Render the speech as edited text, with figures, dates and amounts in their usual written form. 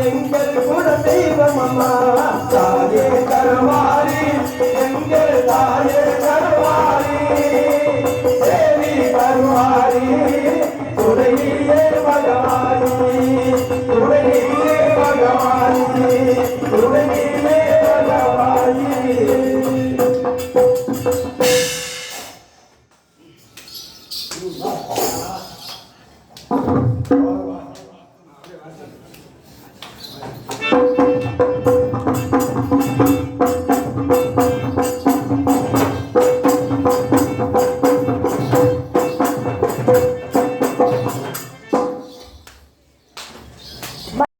எங்கள் குல தெய்வமம்மா தாயே கருமாரி எங்கள் தாயே கருமாரி தேவி கருமாரி துணையே பகவானி துணையே பகவானி துணையே